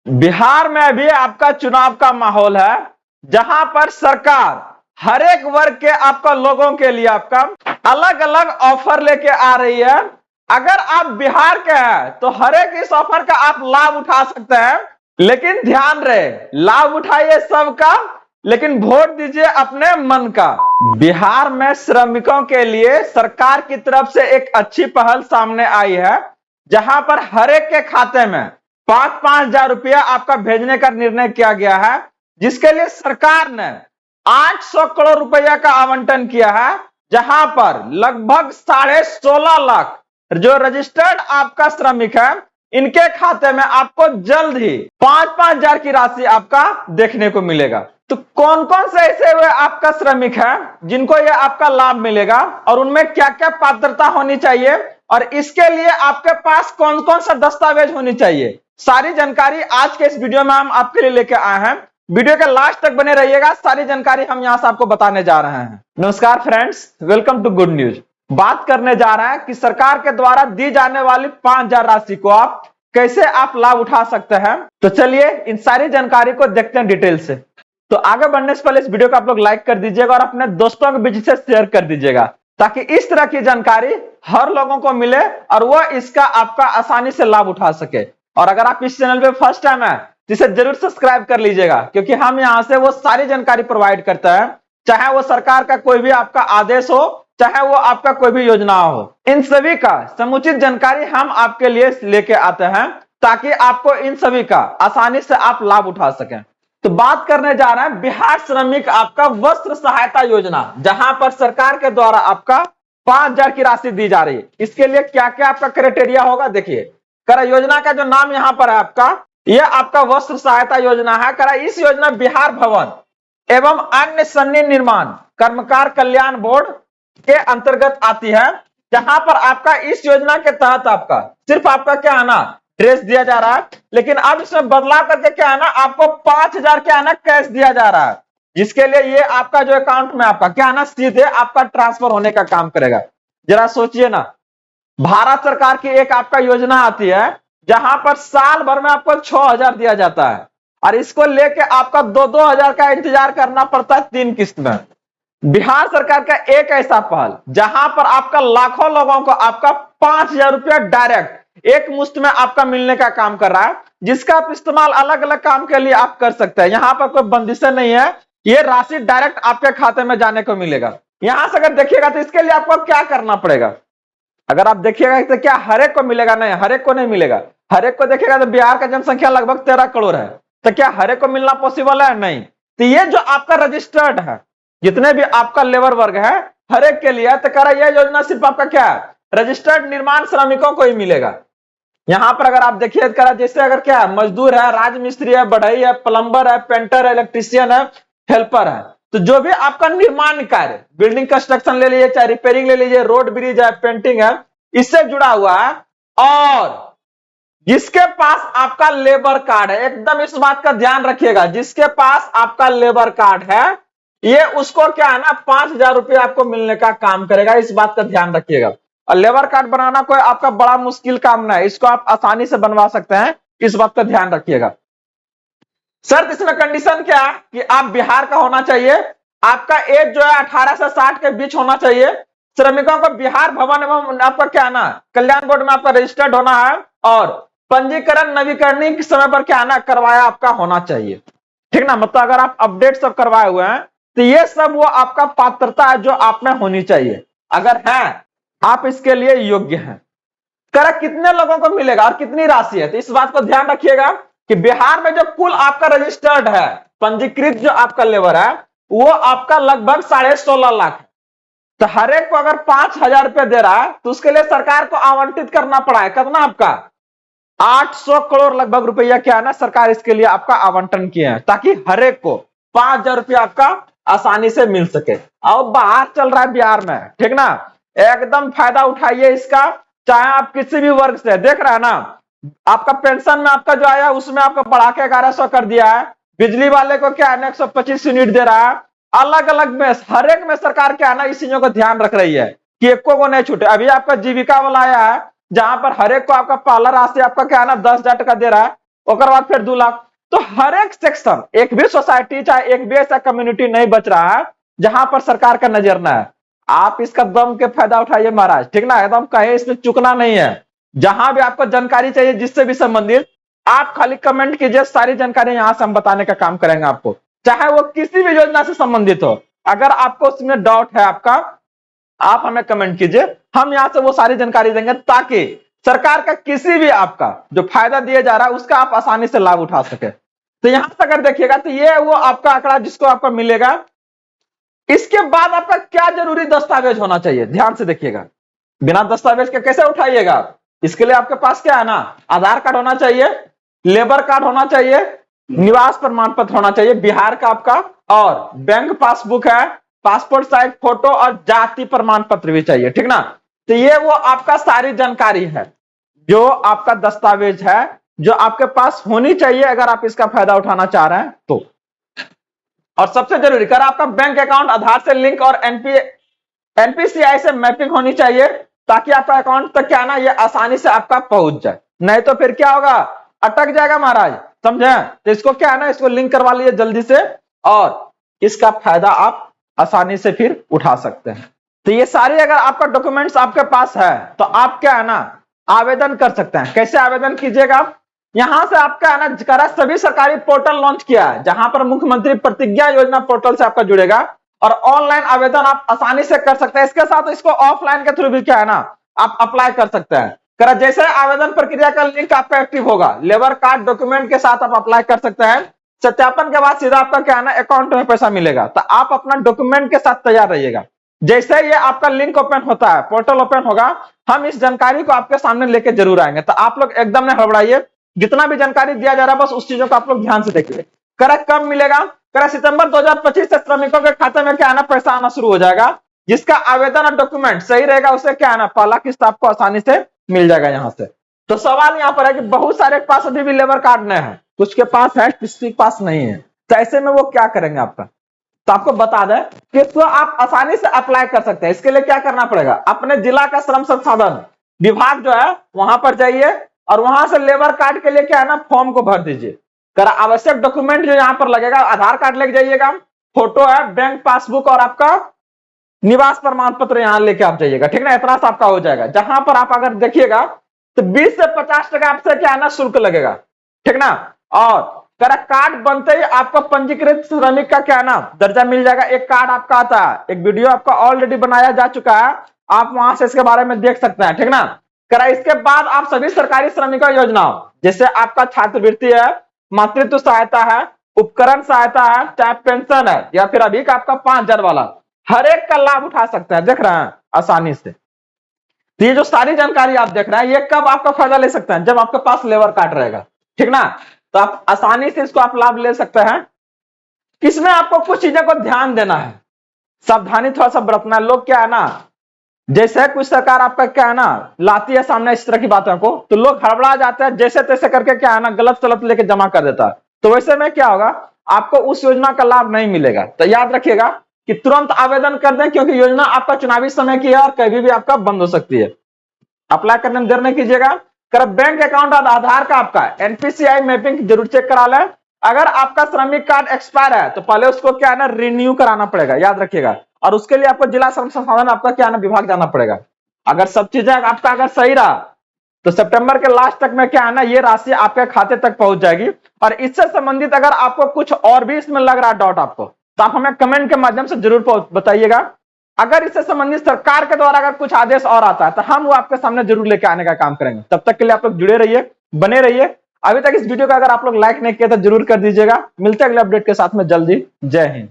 बिहार में अभी आपका चुनाव का माहौल है, जहां पर सरकार हर एक वर्ग के आपका लोगों के लिए आपका अलग अलग ऑफर लेके आ रही है। अगर आप बिहार के हैं तो हर एक इस ऑफर का आप लाभ उठा सकते हैं, लेकिन ध्यान रहे, लाभ उठाइए सबका, लेकिन वोट दीजिए अपने मन का। बिहार में श्रमिकों के लिए सरकार की तरफ से एक अच्छी पहल सामने आई है, जहां पर हर एक के खाते में 5,000 रुपया आपका भेजने का निर्णय किया गया है, जिसके लिए सरकार ने 800 करोड़ रुपया का आवंटन किया है, जहां पर लगभग 16.5 लाख जो रजिस्टर्ड आपका श्रमिक है, इनके खाते में आपको जल्द ही 5,000 की राशि आपका देखने को मिलेगा। तो कौन कौन से ऐसे हुए आपका श्रमिक है जिनको यह आपका लाभ मिलेगा, और उनमें क्या क्या पात्रता होनी चाहिए, और इसके लिए आपके पास कौन कौन सा दस्तावेज होनी चाहिए, सारी जानकारी आज के इस वीडियो में हम आपके लिए लेकर आए हैं। वीडियो के लास्ट तक बने रहिएगा, सारी जानकारी हम यहां से आपको बताने जा रहे हैं। नमस्कार friends, welcome to good news. बात करने जा रहे हैं कि सरकार के द्वारा दी जाने वाली 5,000 राशि को आप कैसे आप लाभ उठा सकते हैं। तो चलिए इन सारी जानकारी को देखते हैं डिटेल से। तो आगे बढ़ने से पहले इस वीडियो को आप लोग लाइक कर दीजिएगा और अपने दोस्तों के बीच से शेयर कर दीजिएगा, ताकि इस तरह की जानकारी हर लोगों को मिले और वह इसका आपका आसानी से लाभ उठा सके। और अगर आप इस चैनल पे फर्स्ट टाइम है तो इसे जरूर सब्सक्राइब कर लीजिएगा, क्योंकि हम यहां से वो सारी जानकारी प्रोवाइड करते हैं, चाहे वो सरकार का कोई भी आपका आदेश हो, चाहे वो आपका कोई भी योजना हो। इन सभी का समुचित जानकारी हम आपके लिए लेके आते हैं, ताकि आपको इन सभी का आसानी से आप लाभ उठा सकें। तो बात करने जा रहे हैं बिहार श्रमिक आपका वस्त्र सहायता योजना, जहां पर सरकार के द्वारा आपका 5,000 की राशि दी जा रही है। इसके लिए क्या क्या आपका क्राइटेरिया होगा, देखिए। करा योजना का जो नाम यहां पर है आपका, यह आपका वस्त्र सहायता योजना है। करा इस योजना बिहार भवन एवं अन्य सन्नी निर्माण कर्मकार कल्याण बोर्ड के अंतर्गत आती है, जहां पर आपका इस योजना के तहत आपका सिर्फ आपका क्या है ना, ड्रेस दिया जा रहा है, लेकिन अब इसमें बदलाव करके क्या है ना, आपको 5,000 क्या है ना कैश दिया जा रहा है, जिसके लिए ये आपका जो अकाउंट में आपका क्या है ना सीधे आपका ट्रांसफर होने का काम करेगा। जरा सोचिए ना, भारत सरकार की एक आपका योजना आती है, जहां पर साल भर में आपको 6,000 दिया जाता है, और इसको लेके आपका 2-2 हजार का इंतजार करना पड़ता है 3 किस्त में। बिहार सरकार का एक ऐसा पहल, जहां पर आपका लाखों लोगों को आपका 5,000 रुपया डायरेक्ट एक मुश्त में आपका मिलने का काम कर रहा है, जिसका आप इस्तेमाल अलग अलग काम के लिए आप कर सकते हैं। यहां पर कोई बंदिशें नहीं है, ये राशि डायरेक्ट आपके खाते में जाने को मिलेगा। यहां से अगर देखिएगा तो इसके लिए आपको क्या करना पड़ेगा, अगर आप देखिएगा तो क्या हर एक को मिलेगा? नहीं, हर एक को नहीं मिलेगा। हर एक को देखिएगा तो बिहार का जनसंख्या लगभग 13 करोड़ है, तो क्या हर एक को मिलना पॉसिबल है? नहीं। तो ये जो आपका रजिस्टर्ड है, जितने भी आपका लेबर वर्ग है, हर एक के लिए, तो कह रहा यह योजना सिर्फ आपका क्या है, रजिस्टर्ड निर्माण श्रमिकों को ही मिलेगा। यहां पर अगर आप देखिए करा, जैसे अगर क्या है, मजदूर है, राजमिस्त्री है, बढ़ई है, प्लम्बर है, पेंटर है, इलेक्ट्रीशियन है, हेल्पर है, तो जो भी आपका निर्माण कार्य, बिल्डिंग कंस्ट्रक्शन ले लीजिए, चाहे रिपेयरिंग ले लीजिए, रोड ब्रिज है, पेंटिंग है, इससे जुड़ा हुआ है, और जिसके पास आपका लेबर कार्ड है, एकदम इस बात का ध्यान रखिएगा, जिसके पास आपका लेबर कार्ड है, ये उसको क्या है ना 5,000 रुपया आपको मिलने का काम करेगा। इस बात का ध्यान रखिएगा। और लेबर कार्ड बनाना कोई आपका बड़ा मुश्किल काम ना है, इसको आप आसानी से बनवा सकते हैं, इस बात का ध्यान रखिएगा। शर्त इसमें कंडीशन क्या है कि आप बिहार का होना चाहिए, आपका एज जो है 18 से 60 के बीच होना चाहिए, श्रमिकों को बिहार भवन एवं आपका क्या है ना कल्याण बोर्ड में आपका रजिस्टर्ड होना है, और पंजीकरण नवीकरण के समय पर क्या है ना करवाया आपका होना चाहिए। ठीक ना, मतलब अगर आप अपडेट सब करवाए हुए हैं तो ये सब वो आपका पात्रता है जो आप में होनी चाहिए। अगर है आप इसके लिए योग्य हैं। करा कितने लोगों को मिलेगा और कितनी राशि है, तो इस बात को ध्यान रखिएगा कि बिहार में जो कुल आपका रजिस्टर्ड है, पंजीकृत जो आपका लेबर है, वो आपका लगभग 16.5 लाख है। तो हर एक को अगर 5,000 रुपए दे रहा है, तो उसके लिए सरकार को आवंटित करना पड़ा है कितना आपका 800 करोड़ लगभग रुपया क्या है ना सरकार इसके लिए आपका आवंटन किया है, ताकि हर एक को 5,000 रुपया आपका आसानी से मिल सके। अब बाहर चल रहा है बिहार में, ठीक ना, एकदम फायदा उठाइए इसका, चाहे आप किसी भी वर्ग से। देख रहे हैं ना, आपका पेंशन में आपका जो आया उसमें आपका बढ़ा के 1100 कर दिया है, बिजली वाले को क्या है 125 यूनिट दे रहा है, अलग अलग में हर एक में सरकार क्या है ना इस चीजों को ध्यान रख रही है कि एक को नहीं छूटे। अभी आपका जीविका वाला आया है, जहां पर हर एक को आपका पहला राशि आपका क्या है ना 10,000 टका दे रहा है, ओकर बाद फिर 2 लाख। तो हर एक सेक्शन, एक भी सोसाइटी चाहे एक भी ऐसा कम्युनिटी नहीं बच रहा है जहां पर सरकार का नजर ना है। आप इसका दम के फायदा उठाइए महाराज, ठीक ना, एकदम कहीं इसमें चुकना नहीं है। जहां भी आपको जानकारी चाहिए जिससे भी संबंधित, आप खाली कमेंट कीजिए, सारी जानकारी यहां से हम बताने का काम करेंगे आपको, चाहे वो किसी भी योजना से संबंधित हो। अगर आपको उसमें डाउट है आपका, आप हमें कमेंट कीजिए, हम यहां से वो सारी जानकारी देंगे ताकि सरकार का किसी भी आपका जो फायदा दिया जा रहा है उसका आप आसानी से लाभ उठा सके। तो यहां से अगर देखिएगा तो ये वो आपका आंकड़ा जिसको आपको मिलेगा। इसके बाद आपका क्या जरूरी दस्तावेज होना चाहिए, ध्यान से देखिएगा। बिना दस्तावेज के कैसे उठाइएगा आप? इसके लिए आपके पास क्या है ना, आधार कार्ड होना चाहिए, लेबर कार्ड होना चाहिए, निवास प्रमाण पत्र होना चाहिए बिहार का आपका, और बैंक पासबुक है, पासपोर्ट साइज फोटो और जाति प्रमाण पत्र भी चाहिए, ठीक ना। तो ये वो आपका सारी जानकारी है जो आपका दस्तावेज है जो आपके पास होनी चाहिए अगर आप इसका फायदा उठाना चाह रहे हैं तो। और सबसे जरूरी कर आपका बैंक अकाउंट आधार से लिंक और एनपीसीआई से मैपिंग होनी चाहिए ताकि आपका अकाउंट तक क्या ना ये आसानी से आपका पहुंच जाए। नहीं तो फिर क्या होगा, अटक जाएगा महाराज, समझे। तो इसको क्या है ना, इसको लिंक करवा लीजिए जल्दी से और इसका फायदा आप आसानी से फिर उठा सकते हैं। तो ये सारे अगर आपका डॉक्यूमेंट्स आपके पास है तो आप क्या है ना आवेदन कर सकते हैं। कैसे आवेदन कीजिएगा, यहां से आपका है ना करा सभी सरकारी पोर्टल लॉन्च किया है जहां पर मुख्यमंत्री प्रतिज्ञा योजना पोर्टल से आपका जुड़ेगा और ऑनलाइन आवेदन आप आसानी से कर सकते हैं। इसके साथ इसको ऑफलाइन के थ्रू भी क्या है ना आप अप्लाई कर सकते हैं। करा जैसे आवेदन प्रक्रिया का लिंक आपका एक्टिव होगा, लेबर कार्ड डॉक्यूमेंट के साथ आप अप्लाई कर सकते हैं। सत्यापन के बाद सीधा आपका क्या है ना अकाउंट में पैसा मिलेगा। तो आप अपना डॉक्यूमेंट के साथ तैयार रहिएगा। जैसे ये आपका लिंक ओपन होता है, पोर्टल ओपन होगा, हम इस जानकारी को आपके सामने लेके जरूर आएंगे। तो आप लोग एकदम न हड़बड़ाइए, जितना भी जानकारी दिया जा रहा है बस उस चीजों को आप लोग ध्यान से देखिए। करा कब मिलेगा, करा सितंबर 2025 से श्रमिकों के खाते में क्या है ना पैसा आना शुरू हो जाएगा। जिसका आवेदन और डॉक्यूमेंट सही रहेगा उसे क्या है ना पहला किस्त आपको आसानी से मिल जाएगा यहाँ से। तो सवाल यहाँ पर है कि बहुत सारे के पास अभी भी लेबर कार्ड नहीं है, कुछ के पास है, किसी के पास नहीं है। तो ऐसे में वो क्या करेंगे आपका, तो आपको बता दें कि इसको आप आसानी से अप्लाई कर सकते हैं। इसके लिए क्या करना पड़ेगा, अपने जिला का श्रम संसाधन विभाग जो है वहां पर जाइए और वहां से लेबर कार्ड के लिए क्या है ना फॉर्म को भर दीजिए। करा आवश्यक डॉक्यूमेंट जो यहाँ पर लगेगा, आधार कार्ड लेके जाइएगा, फोटो है, बैंक पासबुक और आपका निवास प्रमाण पत्र यहाँ लेके आप जाइएगा, ठीक ना। इतना सा आपका हो जाएगा। जहां पर आप अगर देखिएगा तो 20 से 50% आपसे क्या है ना शुल्क लगेगा, ठीक ना। और करा कार्ड बनते ही आपको पंजीकृत श्रमिक का क्या है ना दर्जा मिल जाएगा। एक कार्ड आपका आता है, एक वीडियो आपका ऑलरेडी बनाया जा चुका है, आप वहां से इसके बारे में देख सकते हैं, ठीक ना। करा इसके बाद आप सभी सरकारी श्रमिकों योजनाओं जैसे आपका छात्रवृत्ति है, मातृत्व सहायता है, उपकरण सहायता है, चाहे पेंशन है या फिर अभी का आपका 5,000 वाला, हर एक का लाभ उठा सकते हैं, देख रहे हैं आसानी से। तो ये जो सारी जानकारी आप देख रहे हैं ये कब आपका फायदा ले सकते हैं, जब आपके पास लेबर कार्ड रहेगा, ठीक ना। तो आप आसानी से इसको आप लाभ ले सकते हैं। इसमें आपको कुछ चीजों को ध्यान देना है, सावधानी थोड़ा सा बरतना है। लोग क्या है ना जैसे कुछ सरकार आपका क्या है ना लाती है सामने इस तरह की बातों को, तो लोग हड़बड़ा जाते हैं, जैसे तैसे करके क्या है ना गलत सलत लेके जमा कर देता है। तो वैसे में क्या होगा, आपको उस योजना का लाभ नहीं मिलेगा। तो याद रखिएगा कि तुरंत आवेदन कर दें क्योंकि योजना आपका चुनावी समय की है और कभी भी आपका बंद हो सकती है। अप्लाई करने में देर नहीं कीजिएगा। कर बैंक अकाउंट और आधार का आपका एनपीसीआई मैपिंग जरूर चेक करा लें। अगर आपका श्रमिक कार्ड एक्सपायर है तो पहले उसको क्या है ना रिन्यू कराना पड़ेगा, याद रखिएगा। और उसके लिए आपको जिला श्रम संसाधन आपका क्या है ना विभाग जाना पड़ेगा। अगर सब चीजें आपका अगर सही रहा तो सितंबर के लास्ट तक में क्या है ना ये राशि आपके खाते तक पहुंच जाएगी। और इससे संबंधित अगर आपको कुछ और भी इसमें लग रहा है डाउट आपको, तो आप हमें कमेंट के माध्यम से जरूर बताइएगा। अगर इससे संबंधित सरकार के द्वारा अगर कुछ आदेश और आता है तो हम वो आपके सामने जरूर लेके आने का काम करेंगे। तब तक के लिए आप लोग जुड़े रहिए, बने रहिए। अभी तक इस वीडियो को अगर आप लोग लाइक नहीं किए तो जरूर कर दीजिएगा। मिलते हैं अगले अपडेट के साथ में जल्दी। जय हिंद।